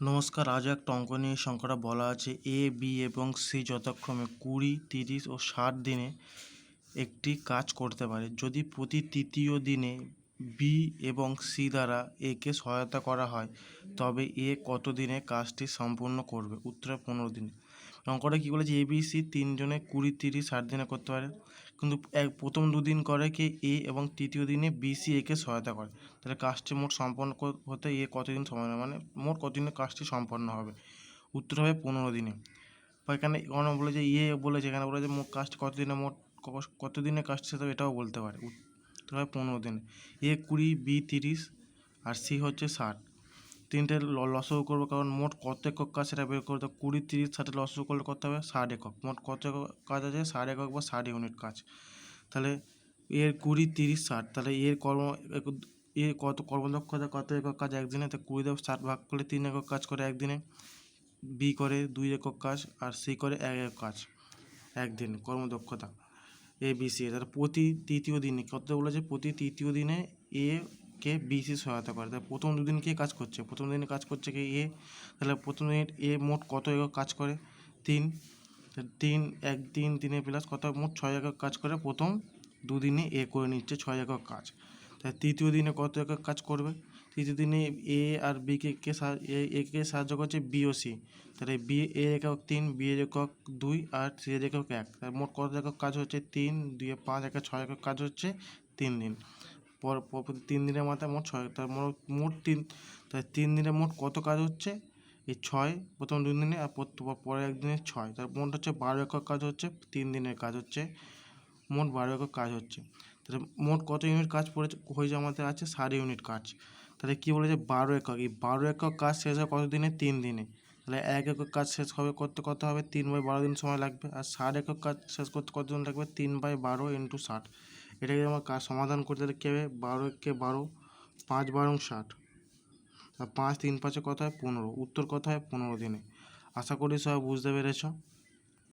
নমস্কার। আজ একটা অঙ্ক নিয়ে সংখ্যাটা বলা আছে এ, বি এবং সি যথাক্রমে 20, 30 ও 60 দিনে একটি কাজ করতে পারে। যদি প্রতি তৃতীয় দিনে বি এবং সি দ্বারা একে সহায়তা করা হয় তবে এ কত দিনে কাজটি সম্পূর্ণ করবে? উত্তর 15 দিনে। অঙ্কটা কী বলেছে, এ বি সি তিনজনে 20, 30, 60 দিনে করতে পারে, কিন্তু প্রথম দুদিন করে কি এ এবং তৃতীয় দিনে বি সি একে সহায়তা করে। তাহলে কাজটি মোট সম্পন্ন হতে এ কতদিন সময় নেয়, মানে মোট কতদিনে কাজটি সম্পন্ন হবে? উত্তর হবে 15 দিনে। বা এখানে বলে যে বলেছে, এখানে বলে যে মোট কাজটি কতদিনে কতদিনে কাজটি শেষ হবে এটাও বলতে পারে। উত্তর হবে 15 দিনে। এ 20, বি 30 আর সি হচ্ছে 60। তিনটে লসও করবো, কারণ মোট কত একক কাজ সেটা বের করতে 20, 30, 60 লসও করলে করতে হবে 60 একক। মোট কত একক কাজ আছে? 60 একক বা 60 ইউনিট কাজ। তাহলে এর 20, 30, 60, তাহলে এর কত কর্মদক্ষতা কত একক কাজ একদিনে? তো 20 দিয়ে 60 ভাগ করলে 3 একক কাজ করে একদিনে। বি করে 2 একক কাজ আর সি করে 1 একক কাজ একদিনে কর্মদক্ষতা এ বি সি। তাহলে প্রতি তৃতীয় দিনে কত বলেছে? প্রতি তৃতীয় দিনে এ কে বি সি সহায়তা করে। তাহলে প্রথম দুদিন কে কাজ করছে? প্রথম দিনে কাজ করছে কি এ। তাহলে প্রথম দিন এ মোট কত একক কাজ করে? 3। 3 প্লাস কত? মোট 6 একক কাজ করে। প্রথম দুদিনে এ করে নিচ্ছে 6 একক কাজ। তাহলে তৃতীয় দিনে কত একক কাজ করবে? তৃতীয় দিনে এ আর বি কে সাহায্য করছে বি ও সি। তাহলে বি এর একক 3, বি এর একক 2 আর সি এর একক 1। তাহলে মোট কত একক কাজ হচ্ছে? 3, 2, 5, 1, 6 একক কাজ হচ্ছে 3 দিন। 3 দিনের মাথায় মোট 6। তার মোট 3। তাহলে 3 দিনে মোট কত কাজ হচ্ছে? এই 6 প্রথম 2 দিনে আর পরের একদিনে 6। তার মোট হচ্ছে 12 একক কাজ হচ্ছে। 3 দিনের কাজ হচ্ছে মোট 12 একক কাজ হচ্ছে। তাহলে মোট কত ইউনিট কাজ হয়েছে? আমাদের আছে 60 ইউনিট কাজ। তাহলে কী বলেছে? 12 একক। এই 12 একক কাজ শেষ হয় কত দিনে? 3 দিনে। তাহলে 1 একক কাজ শেষ হবে করতে কত হবে? 3/12 দিন সময় লাগবে। আর 60 একক কাজ শেষ করতে কত দিন লাগবে? 3/12 × 60। এটাকে আমার কাজ সমাধান করতে হলে কী হবে? 12 × 12, 5/12 = 60। আর 5, 3, 5 কত হয়? 15। উত্তর কত হয়? 15 দিনে। আশা করি সবাই বুঝতে পেরেছ।